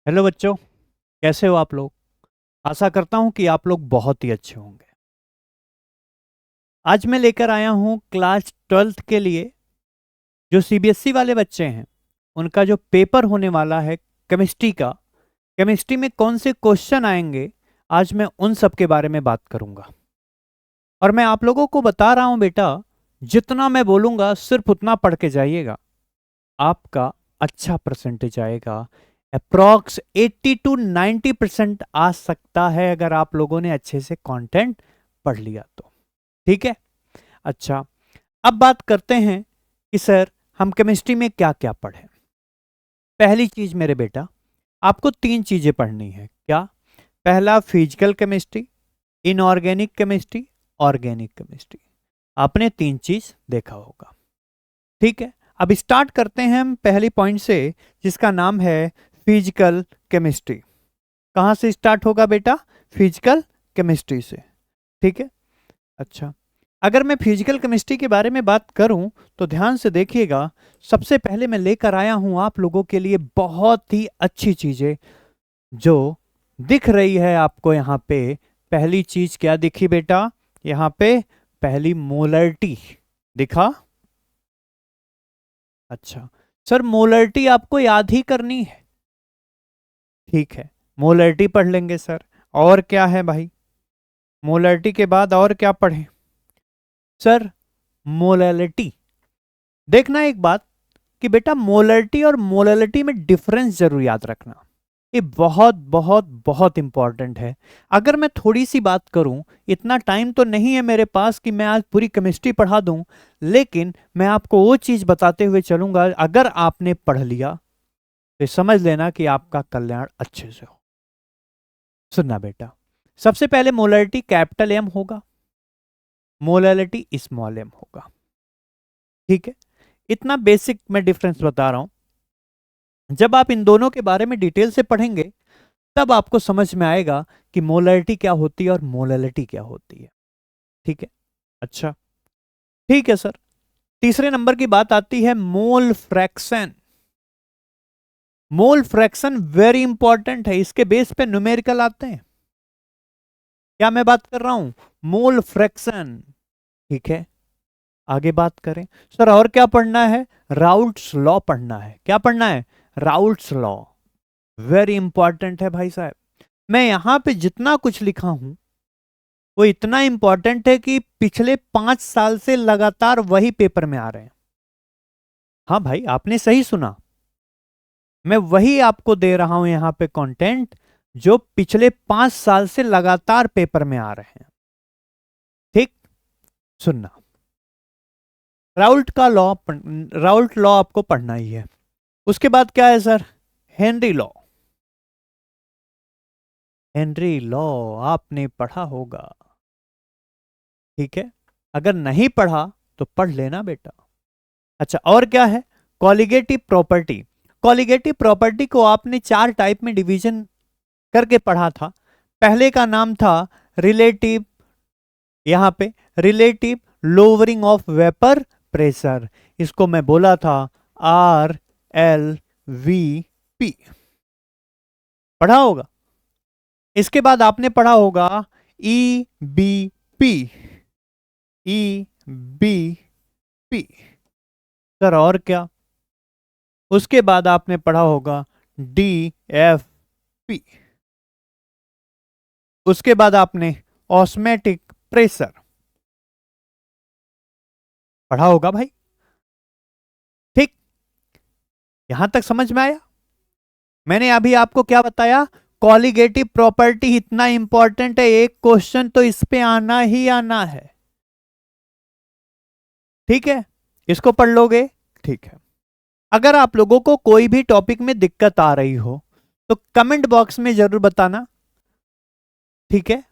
Hello बच्चों, कैसे हो आप लोग। आशा करता हूं कि आप लोग बहुत ही अच्छे होंगे। आज मैं लेकर आया हूं क्लास 12th के लिए जो सीबीएसई वाले बच्चे हैं उनका जो पेपर होने वाला है केमिस्ट्री का। केमिस्ट्री में कौन से क्वेश्चन आएंगे, आज मैं उन सब के बारे में बात करूंगा। और मैं आप लोगों को बता रहा हूं बेटा, जितना मैं बोलूंगा सिर्फ उतना पढ़ के जाइएगा, आपका अच्छा परसेंटेज आएगा। अप्रॉक्स 80 to 90% आ सकता है अगर आप लोगों ने अच्छे से कंटेंट पढ़ लिया तो। ठीक है। अच्छा, अब बात करते हैं कि सर हम केमिस्ट्री में क्या क्या पढ़ें। पहली चीज मेरे बेटा, आपको तीन चीजें पढ़नी है। क्या? पहला physical chemistry, inorganic chemistry, organic chemistry. आपने तीन चीज देखा होगा। ठीक है। अब स्टार्ट करते हैं हम पहली पॉइंट से, जिसका नाम है फिजिकल केमिस्ट्री। कहाँ से स्टार्ट होगा बेटा? फिजिकल केमिस्ट्री से। ठीक है। अच्छा, अगर मैं फिजिकल केमिस्ट्री के बारे में बात करूं तो ध्यान से देखिएगा। सबसे पहले मैं लेकर आया हूं आप लोगों के लिए बहुत ही अच्छी चीजें जो दिख रही है आपको यहाँ पे। पहली चीज क्या दिखी बेटा? यहाँ पे पहली मोलरिटी दिखा। अच्छा सर, मोलरिटी आपको याद ही करनी है। ठीक है, मोलरिटी पढ़ लेंगे सर। और क्या है भाई? मोलरिटी के बाद और क्या पढ़ें सर? मोलैलिटी। देखना एक बात कि बेटा मोलरिटी और मोलैलिटी में डिफरेंस जरूर याद रखना। ये बहुत बहुत बहुत इंपॉर्टेंट है। अगर मैं थोड़ी सी बात करूं, इतना टाइम तो नहीं है मेरे पास कि मैं आज पूरी केमिस्ट्री पढ़ा दूं, लेकिन मैं आपको वो चीज बताते हुए चलूंगा। अगर आपने पढ़ लिया तो समझ लेना कि आपका कल्याण अच्छे से हो। सुनना बेटा, सबसे पहले मोलरिटी कैपिटल एम होगा, मोलैलिटी स्मॉल एम होगा। ठीक है, इतना बेसिक मैं डिफरेंस बता रहा हूं। जब आप इन दोनों के बारे में डिटेल से पढ़ेंगे तब आपको समझ में आएगा कि मोलरिटी क्या होती है और मोलैलिटी क्या होती है। ठीक है। अच्छा, ठीक है सर। तीसरे नंबर की बात आती है mole fraction. Mole fraction very important है, इसके बेस पे न्यूमेरिकल आते हैं। क्या मैं बात कर रहा हूं? Mole fraction. ठीक है, आगे बात करें सर। और क्या पढ़ना है? राउल्ट्स लॉ पढ़ना है। क्या पढ़ना है? Raoult's law. वेरी इंपॉर्टेंट है भाई साहब। मैं यहां पे जितना कुछ लिखा हूं वो इतना इंपॉर्टेंट है कि पिछले 5 साल से लगातार वही पेपर में आ रहे हैं। हाँ भाई, आपने सही सुना। मैं वही आपको दे रहा हूं यहां पे कंटेंट जो पिछले 5 साल से लगातार पेपर में आ रहे हैं। ठीक, सुनना। राउल्ट का लॉ, राउल्ट लॉ आपको पढ़ना ही है। उसके बाद क्या है sir? Henry law. Henry law आपने पढ़ा होगा। ठीक है, अगर नहीं पढ़ा तो पढ़ लेना बेटा। अच्छा, और क्या है? Colligative property. कॉलिगेटिव प्रॉपर्टी को आपने 4 टाइप में डिवीजन करके पढ़ा था। पहले का नाम था रिलेटिव, यहां पे relative lowering of vapour pressure. इसको मैं बोला था RLVP। पढ़ा होगा। इसके बाद आपने पढ़ा होगा EBP। EBP सर, और क्या? उसके बाद आपने पढ़ा होगा DFP। उसके बाद आपने ऑस्मेटिक प्रेशर पढ़ा होगा भाई। ठीक, यहां तक समझ में आया? मैंने अभी आपको क्या बताया? कॉलिगेटिव प्रॉपर्टी इतना इंपॉर्टेंट है, एक क्वेश्चन तो इस पे आना ही आना है। ठीक है, इसको पढ़ लोगे? ठीक है। अगर आप लोगों को कोई भी टॉपिक में दिक्कत आ रही हो तो कमेंट बॉक्स में जरूर बताना। ठीक है,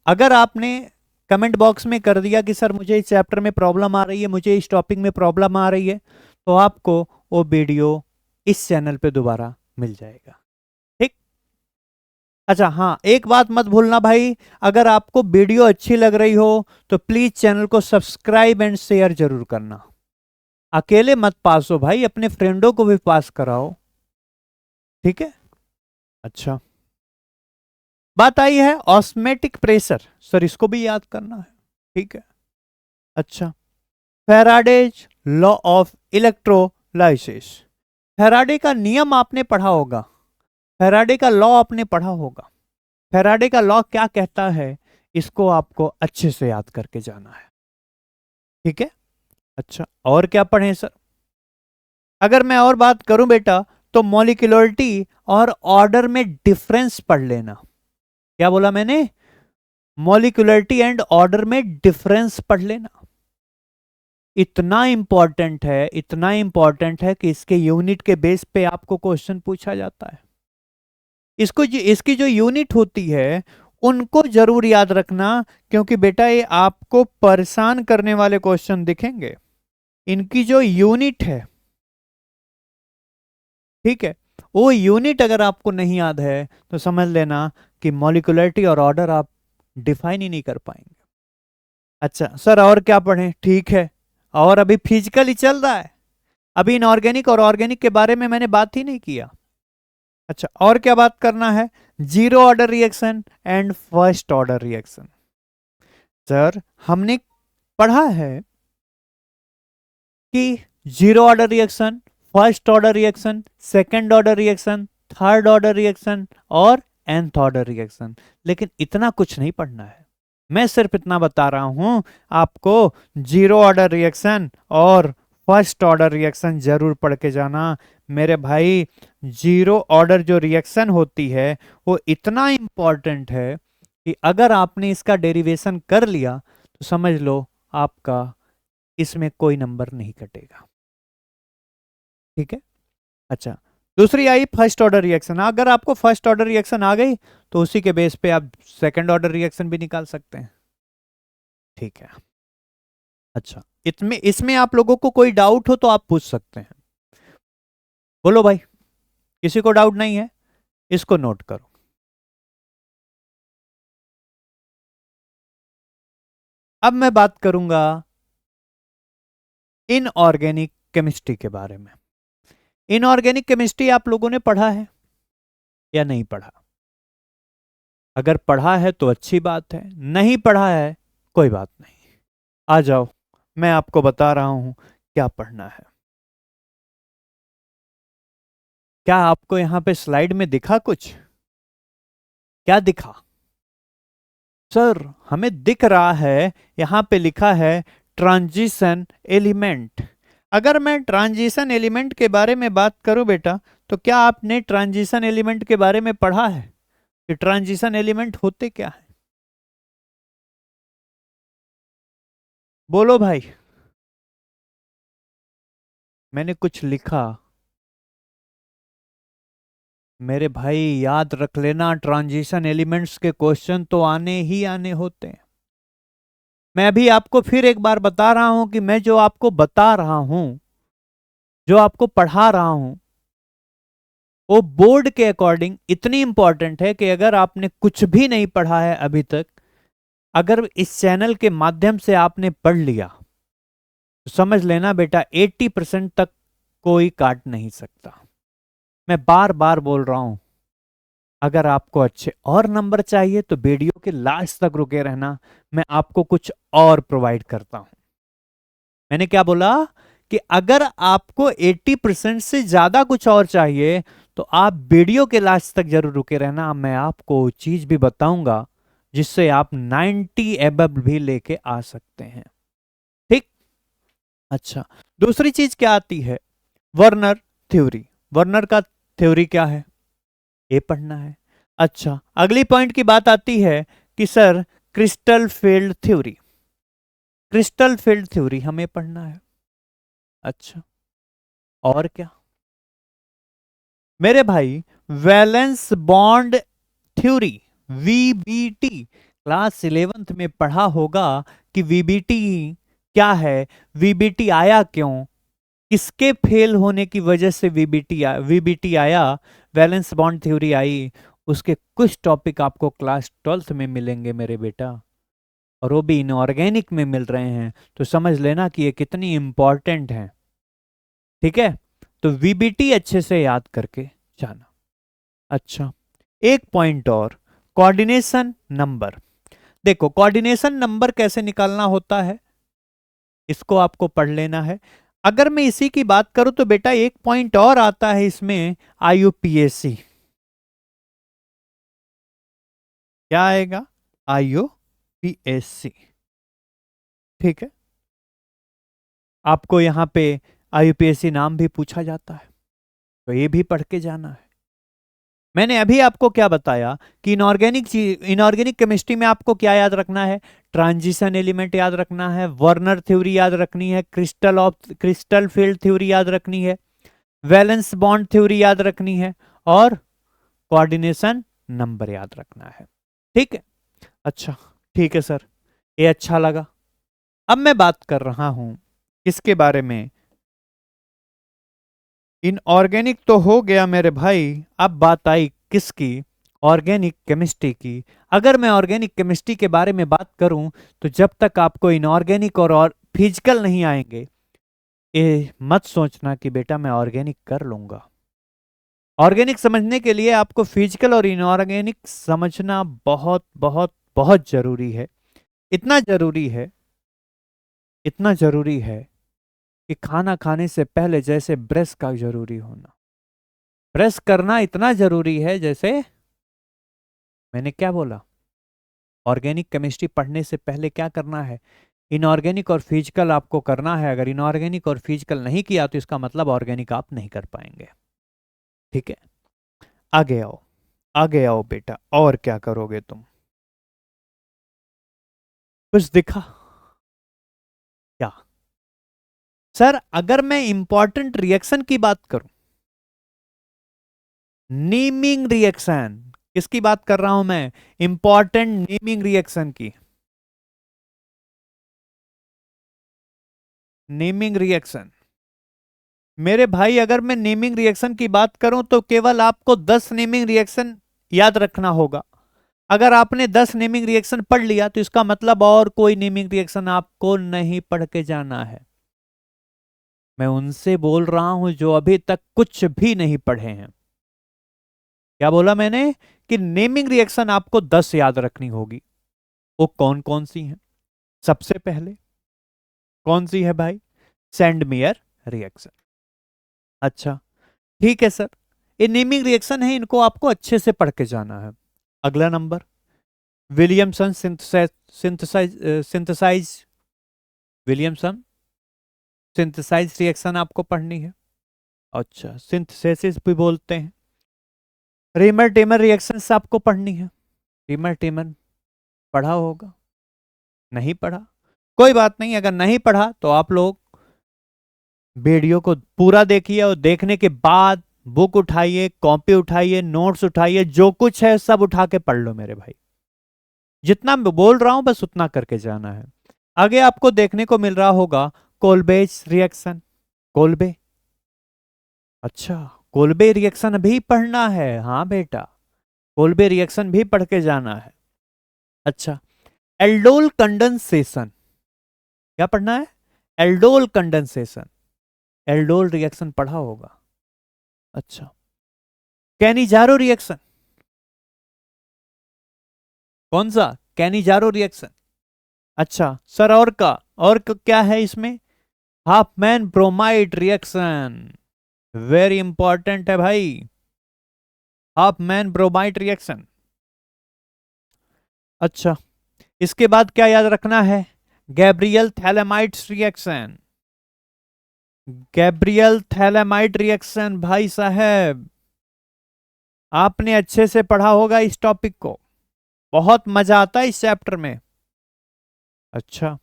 अगर आपने कमेंट बॉक्स में कर दिया कि सर मुझे इस चैप्टर में प्रॉब्लम आ रही है, मुझे इस टॉपिक में प्रॉब्लम आ रही है, तो आपको वो वीडियो इस चैनल पे दोबारा मिल जाएगा। ठीक। अच्छा हाँ, एक बात मत भूलना भाई, अगर आपको वीडियो अच्छी लग रही हो तो प्लीज चैनल को सब्सक्राइब एंड शेयर जरूर करना। अकेले मत पास हो भाई, अपने फ्रेंडों को भी पास कराओ। ठीक है। अच्छा, बात आई है ऑस्मेटिक प्रेशर। सर इसको भी याद करना है, ठीक है। अच्छा, Faraday's law of electrolysis. Faraday का नियम आपने पढ़ा होगा, फैराडे का लॉ आपने पढ़ा होगा। फैराडे का लॉ क्या कहता है, इसको आपको अच्छे से याद करके जाना है, ठीक है। अच्छा, और क्या पढ़े सर? अगर मैं और बात करूं बेटा, तो मॉलिक्यूलरिटी और ऑर्डर में डिफरेंस पढ़ लेना। क्या बोला मैंने? मॉलिक्यूलरिटी एंड ऑर्डर में डिफरेंस पढ़ लेना। इतना इंपॉर्टेंट है, इतना इंपॉर्टेंट है कि इसके यूनिट के बेस पे आपको क्वेश्चन पूछा जाता है। इसकी जो यूनिट होती है उनको जरूर याद रखना, क्योंकि बेटा ये आपको परेशान करने वाले क्वेश्चन दिखेंगे। इनकी जो यूनिट है, ठीक है, वो यूनिट अगर आपको नहीं याद है तो समझ लेना कि मॉलिक्यूलरिटी और ऑर्डर आप डिफाइन ही नहीं कर पाएंगे। अच्छा सर, और क्या पढ़ें? ठीक है, और अभी फिजिकल ही चल रहा है, अभी इनऑर्गेनिक और ऑर्गेनिक के बारे में मैंने बात ही नहीं किया। अच्छा, और क्या बात करना है? Zero order reaction and first order reaction. Sir हमने पढ़ा है कि zero order reaction, first order reaction, second order reaction, third order reaction और nth ऑर्डर रिएक्शन, लेकिन इतना कुछ नहीं पढ़ना है। मैं सिर्फ इतना बता रहा हूं आपको, जीरो ऑर्डर रिएक्शन और फर्स्ट ऑर्डर रिएक्शन जरूर पढ़ के जाना मेरे भाई। जीरो ऑर्डर जो रिएक्शन होती है वो इतना इंपॉर्टेंट है कि अगर आपने इसका डेरिवेशन कर लिया तो समझ लो आपका इसमें कोई नंबर नहीं कटेगा, ठीक है। अच्छा, दूसरी आई फर्स्ट ऑर्डर रिएक्शन। अगर आपको फर्स्ट ऑर्डर रिएक्शन आ गई तो उसी के बेस पे आप सेकंड ऑर्डर रिएक्शन भी निकाल सकते हैं, ठीक है। अच्छा, इसमें इसमें आप लोगों को कोई डाउट हो तो आप पूछ सकते हैं। बोलो भाई, किसी को डाउट नहीं है? इसको नोट करो। अब मैं बात करूंगा इनऑर्गेनिक केमिस्ट्री के बारे में। इनऑर्गेनिक केमिस्ट्री आप लोगों ने पढ़ा है या नहीं पढ़ा? अगर पढ़ा है तो अच्छी बात है, नहीं पढ़ा है कोई बात नहीं। आ जाओ, मैं आपको बता रहा हूं क्या पढ़ना है। क्या आपको यहां पे स्लाइड में दिखा कुछ? क्या दिखा? सर हमें दिख रहा है, यहां पे लिखा है ट्रांजिशन एलिमेंट। अगर मैं ट्रांजिशन एलिमेंट के बारे में बात करूं बेटा, तो क्या आपने ट्रांजिशन एलिमेंट के बारे में पढ़ा है कि ट्रांजिशन एलिमेंट होते क्या है? बोलो भाई। मैंने कुछ लिखा? मेरे भाई याद रख लेना, ट्रांजिशन एलिमेंट्स के क्वेश्चन तो आने ही आने होते हैं। मैं भी आपको फिर एक बार बता रहा हूं कि मैं जो आपको बता रहा हूं, जो आपको पढ़ा रहा हूं, वो बोर्ड के अकॉर्डिंग इतनी इंपॉर्टेंट है कि अगर आपने कुछ भी नहीं पढ़ा है अभी तक, अगर इस चैनल के माध्यम से आपने पढ़ लिया तो समझ लेना बेटा 80% तक कोई काट नहीं सकता। मैं बार बार बोल रहा हूं, अगर आपको अच्छे और नंबर चाहिए तो वीडियो के लास्ट तक रुके रहना, मैं आपको कुछ और प्रोवाइड करता हूं। मैंने क्या बोला कि अगर आपको 80% से ज्यादा कुछ और चाहिए तो आप वीडियो के लास्ट तक जरूर रुके रहना, मैं आपको चीज भी बताऊंगा जिससे आप 90 एबव भी लेके आ सकते हैं, ठीक। अच्छा, दूसरी चीज क्या आती है? Werner theory. वर्नर का थ्योरी क्या है, ये पढ़ना है। अच्छा, अगली पॉइंट की बात आती है कि sir crystal field theory. Crystal field theory हमें पढ़ना है। अच्छा, और क्या मेरे भाई? Valence bond theory, VBT. Class 11th में पढ़ा होगा कि वीबीटी क्या है, वीबीटी आया क्यों, किसके फेल होने की वजह से वीबीटी आया, वैलेंस बॉन्ड थ्योरी आई। उसके कुछ टॉपिक आपको क्लास 12th में मिलेंगे मेरे बेटा, और वो भी इनऑर्गेनिक में मिल रहे हैं, तो समझ लेना कि ये कितनी इंपॉर्टेंट है, ठीक है। तो वीबीटी अच्छे से याद करके जाना। अच्छा, एक पॉइंट और, कोऑर्डिनेशन नंबर। देखो कोऑर्डिनेशन नंबर कैसे निकालना होता है, इसको आपको पढ़ लेना है। अगर मैं इसी की बात करूं तो बेटा एक पॉइंट और आता है इसमें, IUPAC। क्या आएगा? IUPAC। ठीक है, आपको यहां पे IUPAC नाम भी पूछा जाता है, तो ये भी पढ़ के जाना है। मैंने अभी आपको क्या बताया कि इनऑर्गेनिक केमिस्ट्री में आपको क्या याद रखना है? ट्रांजिशन एलिमेंट याद रखना है, वर्नर थ्योरी याद रखनी है, क्रिस्टल फील्ड थ्योरी याद रखनी है, वैलेंस बॉन्ड थ्योरी याद रखनी है, और कोऑर्डिनेशन नंबर याद रखना है। ठीक है, अच्छा ठीक है सर, ये अच्छा लगा। अब मैं बात कर रहा हूं किसके बारे में? इनऑर्गेनिक तो हो गया मेरे भाई, अब बात आई किसकी? ऑर्गेनिक केमिस्ट्री की। अगर मैं ऑर्गेनिक केमिस्ट्री के बारे में बात करूं तो जब तक आपको इनऑर्गेनिक और फिजिकल नहीं आएंगे, ये मत सोचना कि बेटा मैं ऑर्गेनिक कर लूंगा। ऑर्गेनिक समझने के लिए आपको फिजिकल और इनऑर्गेनिक समझना बहुत बहुत बहुत जरूरी है। इतना जरूरी है, इतना जरूरी है कि खाना खाने से पहले जैसे ब्रश का जरूरी होना, ब्रश करना इतना जरूरी है जैसे, मैंने क्या बोला? ऑर्गेनिक केमिस्ट्री पढ़ने से पहले क्या करना है? इनऑर्गेनिक और फिजिकल आपको करना है। अगर इनऑर्गेनिक और फिजिकल नहीं किया तो इसका मतलब ऑर्गेनिक आप नहीं कर पाएंगे। ठीक है, आगे आओ, आगे आओ बेटा, और क्या करोगे तुम? कुछ दिखा क्या? सर अगर मैं इंपॉर्टेंट रिएक्शन की बात करूं, नेमिंग रिएक्शन, किसकी बात कर रहा हूं मैं? इंपॉर्टेंट नेमिंग रिएक्शन की। नेमिंग रिएक्शन मेरे भाई, अगर मैं नेमिंग रिएक्शन की बात करूं तो केवल आपको 10 नेमिंग रिएक्शन याद रखना होगा। अगर आपने 10 नेमिंग रिएक्शन पढ़ लिया तो इसका मतलब और कोई नेमिंग रिएक्शन आपको नहीं पढ़ के जाना है। मैं उनसे बोल रहा हूं जो अभी तक कुछ भी नहीं पढ़े हैं। क्या बोला मैंने? कि नेमिंग रिएक्शन आपको 10 याद रखनी होगी। वो कौन कौन सी हैं? सबसे पहले कौन सी है भाई? Sandmeyer reaction. अच्छा ठीक है सर, ये नेमिंग रिएक्शन है, इनको आपको अच्छे से पढ़ के जाना है। अगला number, Williamson synthesize synthesize Williamson synthesize reaction आपको पढ़नी है। अच्छा, सिंथेसिस भी बोलते हैं। रीमर टेमर रिएक्शंस आपको पढ़नी है। रीमर टेमर पढ़ा होगा? नहीं पढ़ा? कोई बात नहीं, अगर नहीं पढ़ा तो आप लोग वीडियो को पूरा देखिए, और देखने के बाद बुक उठाइए, कॉपी उठाइए, नोट्स उठाइए, जो कुछ है सब उठा के पढ़ लो मेरे भाई। जितना मैं बोल रहा हूं बस उतना करके जाना है। आगे आपको देखने को मिल रहा होगा कोल्बेज रिएक्शन। कोल्बे, अच्छा कोल्बे रिएक्शन भी पढ़ना है? हाँ बेटा, कोल्बे रिएक्शन भी पढ़ के जाना है। अच्छा, एल्डोल कंडेंसेशन, क्या पढ़ना है? एल्डोल कंडेंसेशन, एल्डोल रिएक्शन पढ़ा होगा। अच्छा, कैनिजारो रिएक्शन, कौन सा? Cannizzaro reaction. अच्छा सर, और का और क्या है इसमें? Hopman bromide reaction, very important है भाई, हाफमैन ब्रोमाइड रिएक्शन। अच्छा, इसके बाद क्या याद रखना है? Gabriel phthalimides reaction. Gabriel phthalimide reaction भाई साहब, आपने अच्छे से पढ़ा होगा इस टॉपिक को, बहुत मजा आता है इस चैप्टर में। अच्छा,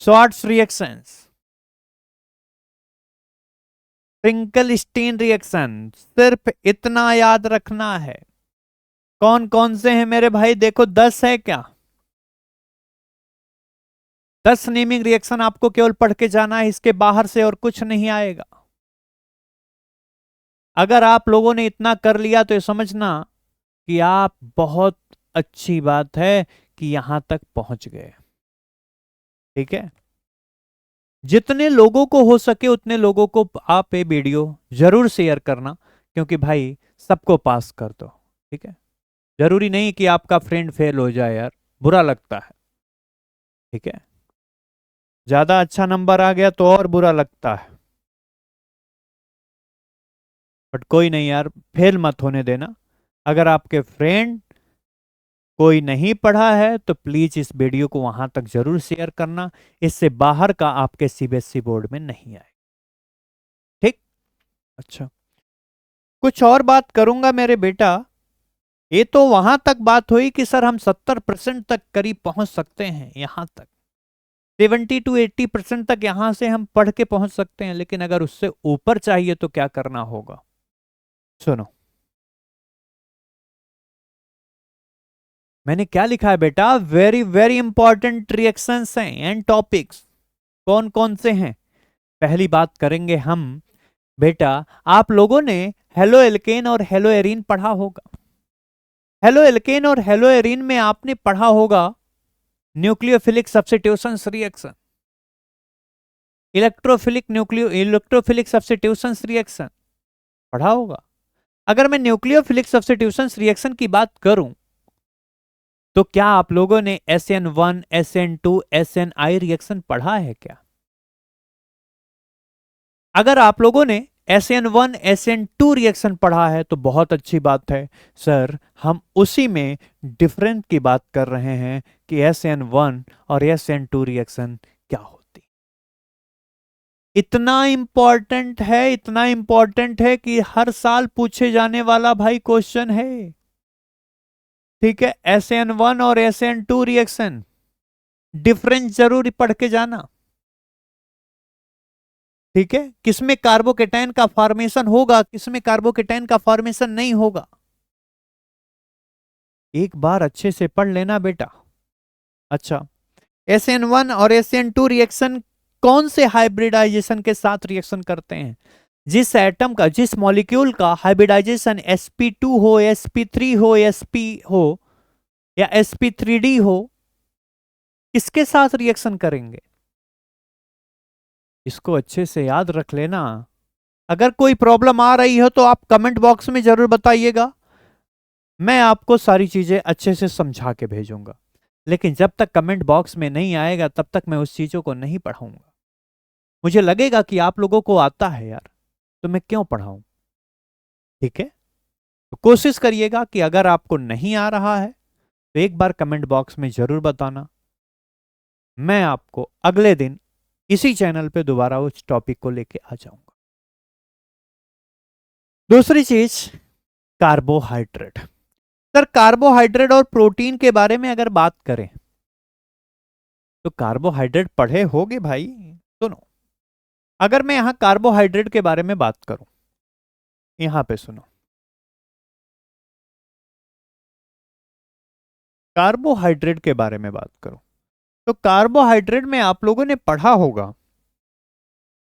शॉर्ट्स रिएक्शंस, ट्रिंकलस्टीन रिएक्शन, सिर्फ इतना याद रखना है। कौन कौन से हैं मेरे भाई? देखो 10 है क्या? 10 नेमिंग रिएक्शन आपको केवल पढ़ के जाना है, इसके बाहर से और कुछ नहीं आएगा। अगर आप लोगों ने इतना कर लिया तो ये समझना कि आप, बहुत अच्छी बात है कि यहां तक पहुंच गए। ठीक है, जितने लोगों को हो सके उतने लोगों को आप ये वीडियो जरूर शेयर करना, क्योंकि भाई सबको पास कर दो। ठीक है, जरूरी नहीं कि आपका फ्रेंड फेल हो जाए यार, बुरा लगता है। ठीक है, ज्यादा अच्छा नंबर आ गया तो और बुरा लगता है, बट कोई नहीं यार, फेल मत होने देना। अगर आपके फ्रेंड कोई नहीं पढ़ा है तो प्लीज इस वीडियो को वहां तक जरूर शेयर करना, इससे बाहर का आपके सीबीएसई बोर्ड में नहीं आए। ठीक। अच्छा, कुछ और बात करूंगा मेरे बेटा। ये तो वहां तक बात हुई कि सर हम 70% तक करीब पहुंच सकते हैं, यहां तक 70 to 80% तक यहां से हम पढ़ के पहुंच सकते हैं, लेकिन अगर उससे ऊपर चाहिए तो क्या करना होगा? सुनो, मैंने क्या लिखा है बेटा, वेरी वेरी इंपॉर्टेंट रिएक्शंस हैं एंड टॉपिक्स। कौन कौन से हैं? पहली बात करेंगे हम बेटा, आप लोगों ने हेलो एल्केन और हेलो एरीन पढ़ा होगा। हेलो एल्केन और हेलो एरीन में आपने पढ़ा होगा nucleophilic substitution reaction, electrophilic substitution reaction पढ़ा होगा। अगर मैं न्यूक्लियोफिलिक सब्स्टिट्यूशन रिएक्शन की बात करूं तो क्या आप लोगों ने SN1 SN2 SNI रिएक्शन पढ़ा है क्या? अगर आप लोगों ने SN1 SN2 रिएक्शन पढ़ा है तो बहुत अच्छी बात है सर, हम उसी में डिफरेंस की बात कर रहे हैं कि SN1 और SN2 रिएक्शन क्या होती। इतना इंपॉर्टेंट है, इतना इंपॉर्टेंट है कि हर साल पूछे जाने वाला भाई क्वेश्चन है। ठीक है, SN1 और SN2 रिएक्शन डिफरेंस जरूर पढ़ के जाना। ठीक है, किसमें कार्बोकेटाइन का फॉर्मेशन होगा, किसमें कार्बोकेटाइन का फॉर्मेशन नहीं होगा, एक बार अच्छे से पढ़ लेना बेटा। अच्छा, SN1 और SN2 रिएक्शन कौन से हाइब्रिडाइजेशन के साथ रिएक्शन करते हैं? जिस एटम का, जिस मॉलिक्यूल का हाइब्रिडाइजेशन sp2 हो, sp3 हो, sp हो या sp3d हो, किसके साथ रिएक्शन करेंगे? इसको अच्छे से याद रख लेना। अगर कोई प्रॉब्लम आ रही हो तो आप कमेंट बॉक्स में जरूर बताइएगा, मैं आपको सारी चीजें अच्छे से समझा के भेजूंगा। लेकिन जब तक कमेंट बॉक्स में नहीं आएगा तब तक मैं उस चीजों को नहीं पढ़ाऊंगा। मुझे लगेगा कि आप लोगों को आता है यार, तो मैं क्यों पढ़ाऊं? ठीक है, तो कोशिश करिएगा कि अगर आपको नहीं आ रहा है तो एक बार कमेंट बॉक्स में जरूर बताना, मैं आपको अगले दिन इसी चैनल पे दोबारा उस टॉपिक को लेके आ जाऊंगा। दूसरी चीज, कार्बोहाइड्रेट। सर कार्बोहाइड्रेट और प्रोटीन के बारे में अगर बात करें तो कार्बोहाइड्रेट पढ़े होगे भाई। सुनो, अगर मैं यहां कार्बोहाइड्रेट के बारे में बात करूं, यहां पे सुनो, कार्बोहाइड्रेट के बारे में बात करूं तो कार्बोहाइड्रेट में आप लोगों ने पढ़ा होगा,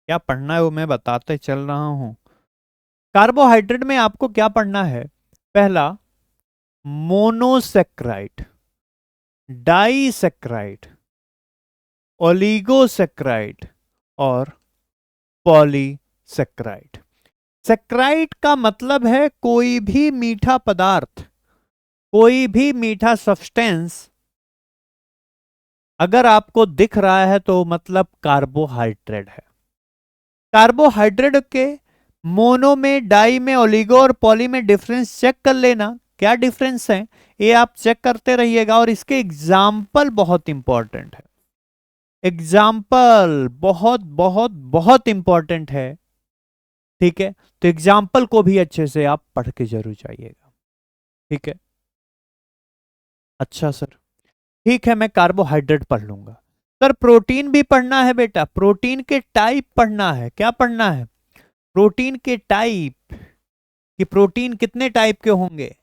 क्या पढ़ना है वो मैं बताते चल रहा हूं। कार्बोहाइड्रेट में आपको क्या पढ़ना है? पहला, मोनोसेक्राइड, डाइसेक्राइड, ओलिगोसेक्राइड और पॉलीसेक्राइड। सेक्राइड का मतलब है कोई भी मीठा पदार्थ, कोई भी मीठा सब्सटेंस अगर आपको दिख रहा है तो मतलब कार्बोहाइड्रेट है। कार्बोहाइड्रेट के मोनो में, डाई में, ओलिगो और पॉली में डिफरेंस चेक कर लेना, क्या डिफरेंस है ये आप चेक करते रहिएगा। और इसके एग्जाम्पल बहुत इंपॉर्टेंट है, एग्जाम्पल बहुत बहुत बहुत इंपॉर्टेंट है। ठीक है, तो एग्जाम्पल को भी अच्छे से आप पढ़ के जरूर जाइएगा। ठीक है, अच्छा सर, ठीक है, मैं कार्बोहाइड्रेट पढ़ लूंगा। सर प्रोटीन भी पढ़ना है बेटा, प्रोटीन के टाइप पढ़ना है। क्या पढ़ना है? प्रोटीन के टाइप, कि प्रोटीन कितने टाइप के होंगे।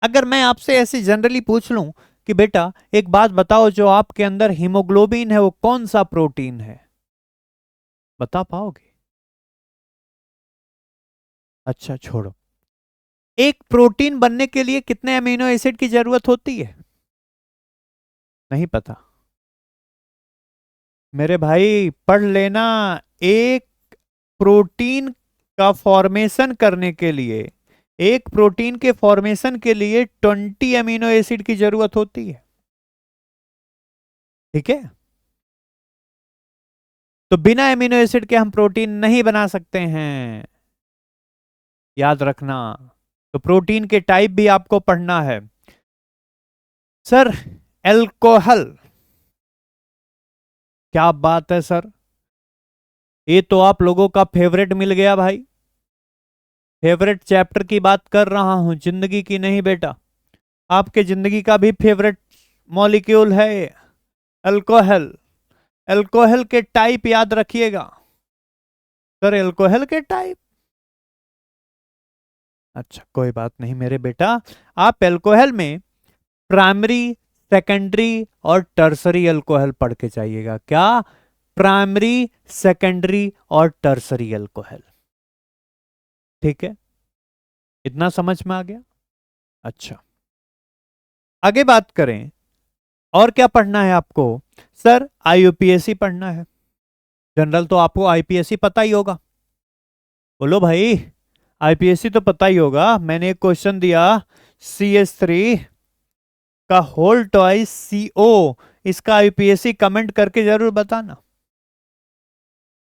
अगर मैं आपसे ऐसे जनरली पूछ लूं कि बेटा एक बात बताओ, जो आपके अंदर हीमोग्लोबिन है वो कौन सा प्रोटीन है, बता पाओगे? अच्छा छोड़ो, एक प्रोटीन बनने के लिए कितने अमीनो एसिड की जरूरत होती है? नहीं पता? मेरे भाई पढ़ लेना, एक प्रोटीन का फॉर्मेशन करने के लिए, एक प्रोटीन के फॉर्मेशन के लिए 20 अमीनो एसिड की जरूरत होती है। ठीक है, तो बिना अमीनो एसिड के हम प्रोटीन नहीं बना सकते हैं, याद रखना। तो प्रोटीन के टाइप भी आपको पढ़ना है। सर एल्कोहल, क्या बात है सर, ये तो आप लोगों का फेवरेट मिल गया भाई। फेवरेट चैप्टर की बात कर रहा हूं, जिंदगी की नहीं बेटा। आपके जिंदगी का भी फेवरेट मॉलिक्यूल है ये, अल्कोहल। अल्कोहल के टाइप याद रखिएगा। सर अल्कोहल के टाइप, अच्छा कोई बात नहीं मेरे बेटा, आप अल्कोहल में प्राइमरी, सेकेंडरी और टर्सरी अल्कोहल पढ़ के जाइएगा। क्या? प्राइमरी, सेकेंडरी और टर्सरी अल्कोहल। ठीक है, इतना समझ में आ गया? अच्छा, आगे बात करें, और क्या पढ़ना है आपको? सर आईयूपीएसी पढ़ना है। जनरल तो आपको आईपीएससी पता ही होगा, बोलो भाई। आईपीएससी तो पता ही होगा। मैंने एक क्वेश्चन दिया, CS3 का होल ट्वाइस CO, इसका आईपीएससी कमेंट करके जरूर बताना।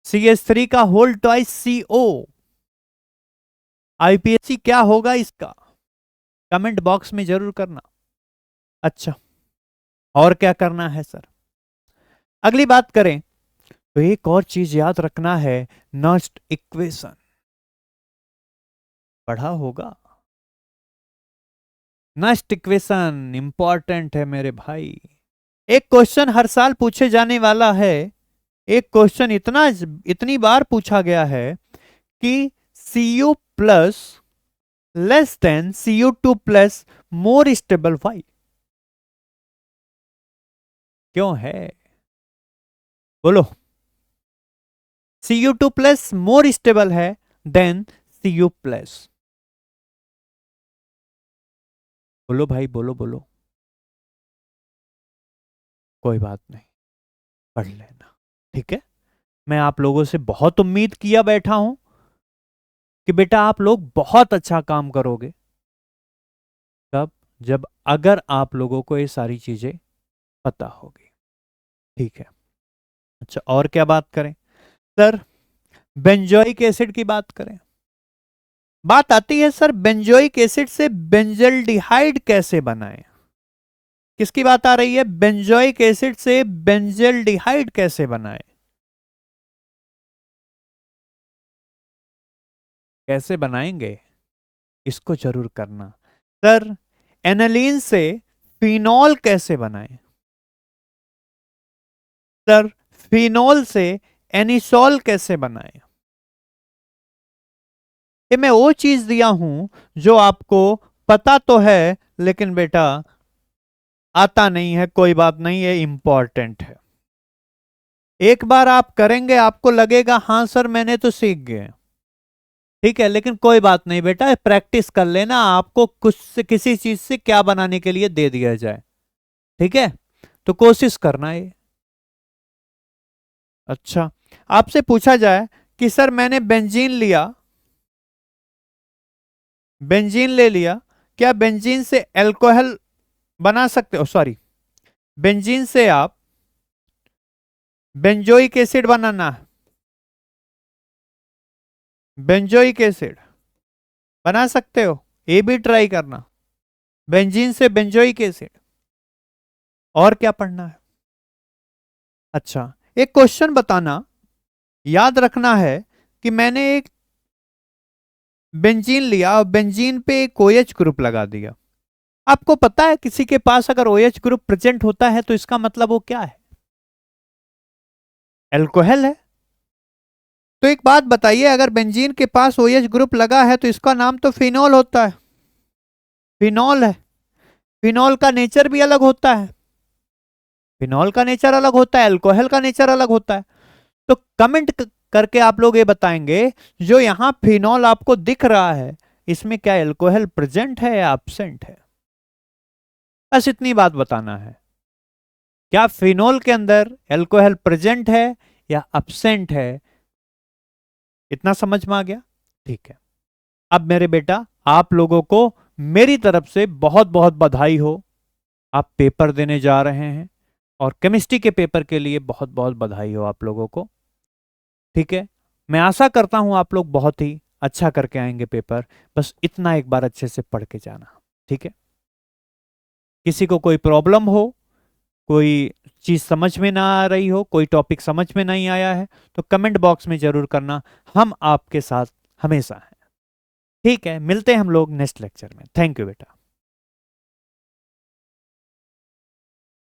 CS3 का होल ट्वाइस CO, आईपीएससी क्या होगा इसका, कमेंट बॉक्स में जरूर करना। अच्छा, और क्या करना है सर? अगली बात करें तो एक और चीज याद रखना है, नस्ट इक्वेशन पढ़ा होगा। नस्ट इक्वेशन इंपॉर्टेंट है मेरे भाई। एक क्वेश्चन हर साल पूछे जाने वाला है। एक क्वेश्चन इतनी बार पूछा गया है कि Cu plus less than Cu2 plus more stable why, क्यों है? बोलो। Cu2 प्लस मोर स्टेबल है देन Cu प्लस। बोलो भाई, बोलो बोलो। कोई बात नहीं, पढ़ लेना। ठीक है, मैं आप लोगों से बहुत उम्मीद किया बैठा हूं कि बेटा आप लोग बहुत अच्छा काम करोगे। तब जब अगर आप लोगों को ये सारी चीजें पता होगी। ठीक है, अच्छा और क्या बात करें? सर बेंजोइक एसिड की बात करें। बात आती है सर बेंजोइक एसिड से बेंजल्डिहाइड कैसे बनाएं। किसकी बात आ रही है? बेंजोइक एसिड से बेंजल्डिहाइड कैसे बनाएं। कैसे बनाएंगे, इसको जरूर करना। सर एनालीन से फिनॉल कैसे बनाएं। सर फिनॉल से एनिसॉल कैसे बनाएं। ये मैं वो चीज दिया हूं जो आपको पता तो है, लेकिन बेटा आता नहीं है। कोई बात नहीं, ये इंपॉर्टेंट है। एक बार आप करेंगे आपको लगेगा हाँ सर मैंने तो सीख गए। ठीक है, लेकिन कोई बात नहीं बेटा, प्रैक्टिस कर लेना। आपको कुछ से किसी चीज से क्या बनाने के लिए दे दिया जाए, ठीक है, तो कोशिश करना ये। अच्छा, आपसे पूछा जाए कि सर मैंने बेंजीन लिया, बेंजीन ले लिया, क्या बेंजीन से अल्कोहल बना सकते हो? सॉरी, बेंजीन से आप बेंजोइक एसिड बनाना है, बेंजोइक एसिड बना सकते हो, ये भी ट्राई करना। बेंजीन से बेंजोइक एसिड। और क्या पढ़ना है? अच्छा, एक क्वेश्चन बताना, याद रखना है कि मैंने एक बेंजीन लिया और बेंजीन पे एक OH ग्रुप लगा दिया। आपको पता है किसी के पास अगर OH ग्रुप प्रेजेंट होता है तो इसका मतलब वो क्या है? अल्कोहल है। तो एक बात बताइए, अगर बेंजीन के पास OH ग्रुप लगा है तो इसका नाम तो फिनॉल होता है, फिनॉल है। फिनॉल का नेचर भी अलग होता है, फिनॉल का नेचर अलग होता है, अल्कोहल का नेचर अलग होता है। तो कमेंट करके आप लोग ये बताएंगे, जो यहां फिनॉल आपको दिख रहा है इसमें क्या अल्कोहल प्रेजेंट है या एब्सेंट है? बस इतनी बात बताना है। क्या फिनॉल के अंदर अल्कोहल प्रेजेंट है या एब्सेंट है? इतना समझ में आ गया? ठीक है, अब मेरे बेटा आप लोगों को मेरी तरफ से बहुत बहुत बधाई हो। आप पेपर देने जा रहे हैं और केमिस्ट्री के पेपर के लिए बहुत बहुत बधाई हो आप लोगों को। ठीक है, मैं आशा करता हूं आप लोग बहुत ही अच्छा करके आएंगे पेपर। बस इतना एक बार अच्छे से पढ़ के जाना। ठीक है, किसी को कोई प्रॉब्लम हो, कोई चीज समझ में ना आ रही हो, कोई टॉपिक समझ में नहीं आया है, तो कमेंट बॉक्स में जरूर करना। हम आपके साथ हमेशा हैं। ठीक है, मिलते हैं हम लोग नेक्स्ट लेक्चर में। थैंक यू बेटा।